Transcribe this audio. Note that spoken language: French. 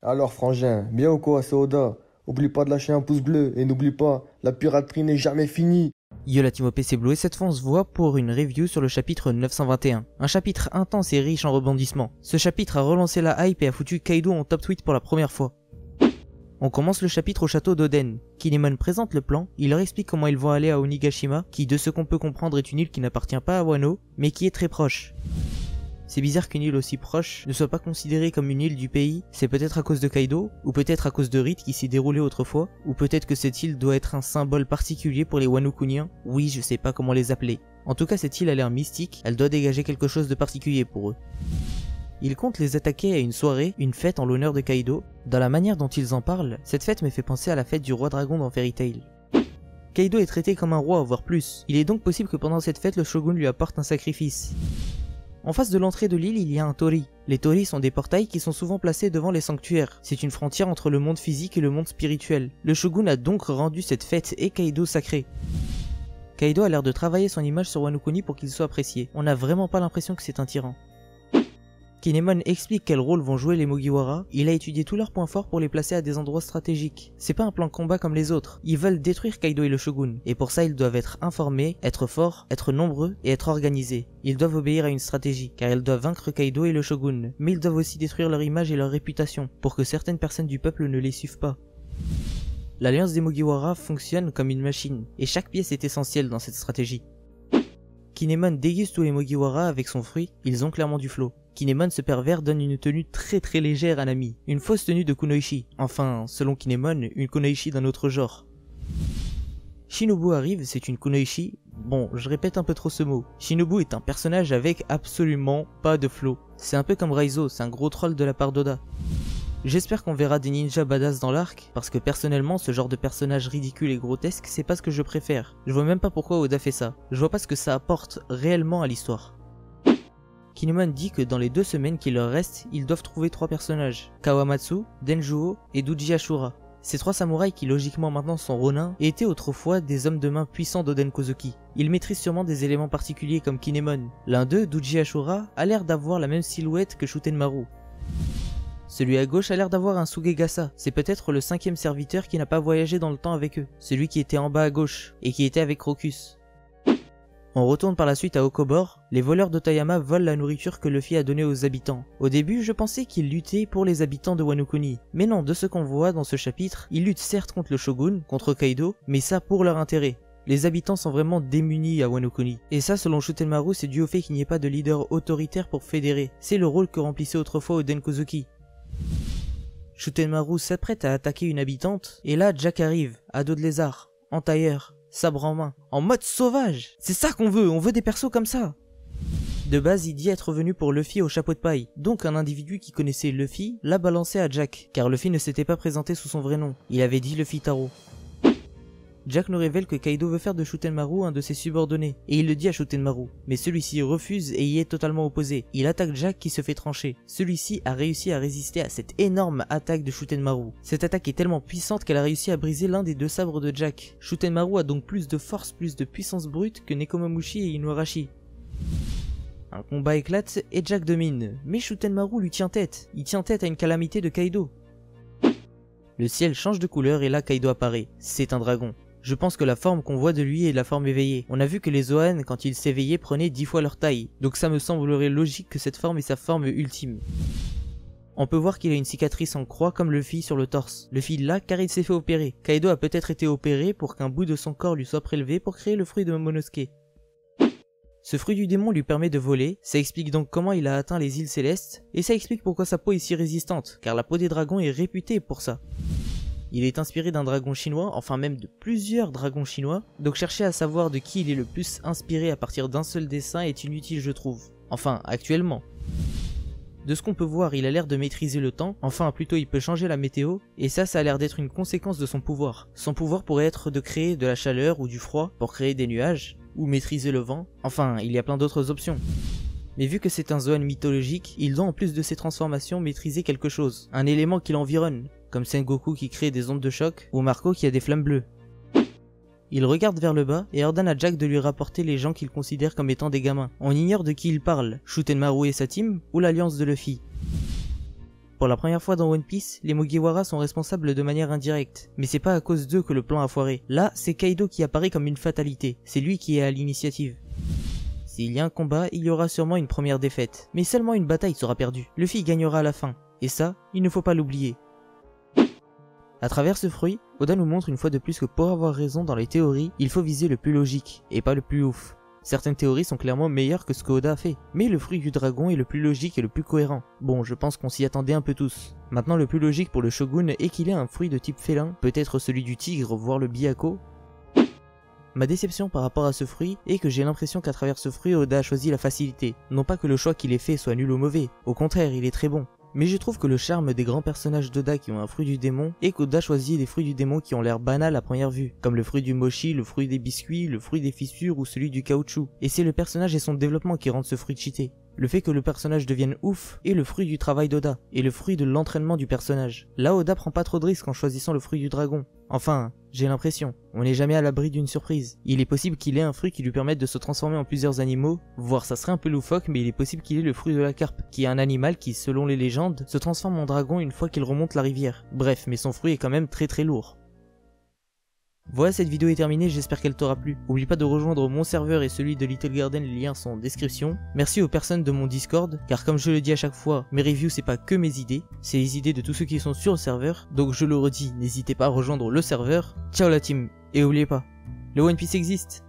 Alors frangin, bien ou quoi, c'est Oda? Oublie pas de lâcher un pouce bleu et n'oublie pas, la piraterie n'est jamais finie. Yo la team OP, c'est Blue et cette fois on se voit pour une review sur le chapitre 921. Un chapitre intense et riche en rebondissements. Ce chapitre a relancé la hype et a foutu Kaido en top tweet pour la première fois. On commence le chapitre au château d'Oden. Kinemon présente le plan, il leur explique comment ils vont aller à Onigashima, qui de ce qu'on peut comprendre est une île qui n'appartient pas à Wano, mais qui est très proche. C'est bizarre qu'une île aussi proche ne soit pas considérée comme une île du pays, c'est peut-être à cause de Kaido, ou peut-être à cause de rites qui s'y déroulaient autrefois, ou peut-être que cette île doit être un symbole particulier pour les Wano-kuniens, oui je sais pas comment les appeler. En tout cas cette île a l'air mystique, elle doit dégager quelque chose de particulier pour eux. Ils comptent les attaquer à une soirée, une fête en l'honneur de Kaido. Dans la manière dont ils en parlent, cette fête me fait penser à la fête du roi dragon dans Fairy Tail. Kaido est traité comme un roi, voire plus. Il est donc possible que pendant cette fête, le shogun lui apporte un sacrifice. En face de l'entrée de l'île, il y a un torii. Les torii sont des portails qui sont souvent placés devant les sanctuaires. C'est une frontière entre le monde physique et le monde spirituel. Le shogun a donc rendu cette fête et Kaido sacrée. Kaido a l'air de travailler son image sur Wano Kuni pour qu'il soit apprécié. On n'a vraiment pas l'impression que c'est un tyran. Kinemon explique quel rôle vont jouer les Mugiwara, il a étudié tous leurs points forts pour les placer à des endroits stratégiques. C'est pas un plan de combat comme les autres, ils veulent détruire Kaido et le shogun, et pour ça ils doivent être informés, être forts, être nombreux et être organisés. Ils doivent obéir à une stratégie, car ils doivent vaincre Kaido et le shogun, mais ils doivent aussi détruire leur image et leur réputation, pour que certaines personnes du peuple ne les suivent pas. L'alliance des Mugiwara fonctionne comme une machine, et chaque pièce est essentielle dans cette stratégie. Kinemon déguise tous les Mugiwara avec son fruit, ils ont clairement du flow. Kinemon ce pervers donne une tenue très légère à Nami, une fausse tenue de kunoichi, enfin, selon Kinemon, une kunoichi d'un autre genre. Shinobu arrive, c'est une kunoichi, bon, je répète un peu trop ce mot. Shinobu est un personnage avec absolument pas de flow. C'est un peu comme Raizo, c'est un gros troll de la part d'Oda. J'espère qu'on verra des ninjas badass dans l'arc, parce que personnellement ce genre de personnage ridicule et grotesque c'est pas ce que je préfère. Je vois même pas pourquoi Oda fait ça, je vois pas ce que ça apporte réellement à l'histoire. Kinemon dit que dans les 2 semaines qu'il leur reste, ils doivent trouver 3 personnages, Kawamatsu, Denjuo et Doji Ashura. Ces 3 samouraïs qui logiquement maintenant sont Ronin, étaient autrefois des hommes de main puissants d'Oden Kozuki. Ils maîtrisent sûrement des éléments particuliers comme Kinemon. L'un d'eux, Doji Ashura, a l'air d'avoir la même silhouette que Shutenmaru. Celui à gauche a l'air d'avoir un Sugegasa, c'est peut-être le 5e serviteur qui n'a pas voyagé dans le temps avec eux, celui qui était en bas à gauche, et qui était avec Crocus. On retourne par la suite à Okobor, les voleurs d'Otayama volent la nourriture que Luffy a donnée aux habitants. Au début, je pensais qu'ils luttaient pour les habitants de Wano Kuni, mais non, de ce qu'on voit dans ce chapitre, ils luttent certes contre le shogun, contre Kaido, mais ça pour leur intérêt. Les habitants sont vraiment démunis à Wano Kuni, et ça selon Shutenmaru c'est dû au fait qu'il n'y ait pas de leader autoritaire pour fédérer, c'est le rôle que remplissait autrefois Oden Kozuki. Shutenmaru s'apprête à attaquer une habitante, et là Jack arrive, à dos de lézard, en tailleur, sabre en main, en mode sauvage. C'est ça qu'on veut, on veut des persos comme ça. De base, il dit être venu pour Luffy au chapeau de paille, donc un individu qui connaissait Luffy l'a balancé à Jack, car Luffy ne s'était pas présenté sous son vrai nom, il avait dit Luffy Taro. Jack nous révèle que Kaido veut faire de Shutenmaru un de ses subordonnés, et il le dit à Shutenmaru, mais celui-ci refuse et y est totalement opposé. Il attaque Jack qui se fait trancher. Celui-ci a réussi à résister à cette énorme attaque de Shutenmaru. Cette attaque est tellement puissante qu'elle a réussi à briser l'un des 2 sabres de Jack. Shutenmaru a donc plus de force, plus de puissance brute que Nekomamushi et Inuarashi. Un combat éclate et Jack domine, mais Shutenmaru lui tient tête. Il tient tête à une calamité de Kaido. Le ciel change de couleur et là Kaido apparaît. C'est un dragon. Je pense que la forme qu'on voit de lui est la forme éveillée. On a vu que les Zoan, quand ils s'éveillaient, prenaient 10 fois leur taille. Donc ça me semblerait logique que cette forme est sa forme ultime. On peut voir qu'il a une cicatrice en croix comme Luffy sur le torse. Luffy l'a car il s'est fait opérer. Kaido a peut-être été opéré pour qu'un bout de son corps lui soit prélevé pour créer le fruit de Momonosuke. Ce fruit du démon lui permet de voler, ça explique donc comment il a atteint les îles célestes, et ça explique pourquoi sa peau est si résistante, car la peau des dragons est réputée pour ça. Il est inspiré d'un dragon chinois, enfin même de plusieurs dragons chinois, donc chercher à savoir de qui il est le plus inspiré à partir d'un seul dessin est inutile je trouve. Enfin, actuellement. De ce qu'on peut voir, il a l'air de maîtriser le temps, enfin plutôt il peut changer la météo, et ça a l'air d'être une conséquence de son pouvoir. Son pouvoir pourrait être de créer de la chaleur ou du froid pour créer des nuages, ou maîtriser le vent, enfin il y a plein d'autres options. Mais vu que c'est un Zoan mythologique, il doit en plus de ses transformations maîtriser quelque chose, un élément qui l'environne, comme Sengoku qui crée des ondes de choc, ou Marco qui a des flammes bleues. Il regarde vers le bas et ordonne à Jack de lui rapporter les gens qu'il considère comme étant des gamins. On ignore de qui il parle, Shutenmaru et sa team, ou l'alliance de Luffy. Pour la première fois dans One Piece, les Mugiwara sont responsables de manière indirecte, mais c'est pas à cause d'eux que le plan a foiré. Là, c'est Kaido qui apparaît comme une fatalité, c'est lui qui est à l'initiative. S'il y a un combat, il y aura sûrement une première défaite, mais seulement une bataille sera perdue. Luffy gagnera à la fin, et ça, il ne faut pas l'oublier. À travers ce fruit, Oda nous montre une fois de plus que pour avoir raison dans les théories, il faut viser le plus logique, et pas le plus ouf. Certaines théories sont clairement meilleures que ce que Oda a fait, mais le fruit du dragon est le plus logique et le plus cohérent. Bon, je pense qu'on s'y attendait un peu tous. Maintenant, le plus logique pour le shogun est qu'il ait un fruit de type félin, peut-être celui du tigre, voire le byakko. Ma déception par rapport à ce fruit est que j'ai l'impression qu'à travers ce fruit, Oda a choisi la facilité. Non pas que le choix qu'il ait fait soit nul ou mauvais, au contraire, il est très bon. Mais je trouve que le charme des grands personnages d'Oda qui ont un fruit du démon est qu'Oda choisit des fruits du démon qui ont l'air banals à première vue, comme le fruit du mochi, le fruit des biscuits, le fruit des fissures ou celui du caoutchouc. Et c'est le personnage et son développement qui rendent ce fruit cheaté. Le fait que le personnage devienne ouf est le fruit du travail d'Oda, et le fruit de l'entraînement du personnage. Là, Oda prend pas trop de risques en choisissant le fruit du dragon. Enfin, j'ai l'impression. On n'est jamais à l'abri d'une surprise. Il est possible qu'il ait un fruit qui lui permette de se transformer en plusieurs animaux, voire ça serait un peu loufoque, mais il est possible qu'il ait le fruit de la carpe, qui est un animal qui, selon les légendes, se transforme en dragon une fois qu'il remonte la rivière. Bref, mais son fruit est quand même très lourd. Voilà, cette vidéo est terminée, j'espère qu'elle t'aura plu. Oublie pas de rejoindre mon serveur et celui de Little Garden, les liens sont en description. Merci aux personnes de mon Discord, car comme je le dis à chaque fois, mes reviews c'est pas que mes idées, c'est les idées de tous ceux qui sont sur le serveur. Donc je le redis, n'hésitez pas à rejoindre le serveur. Ciao la team, et oubliez pas, le One Piece existe.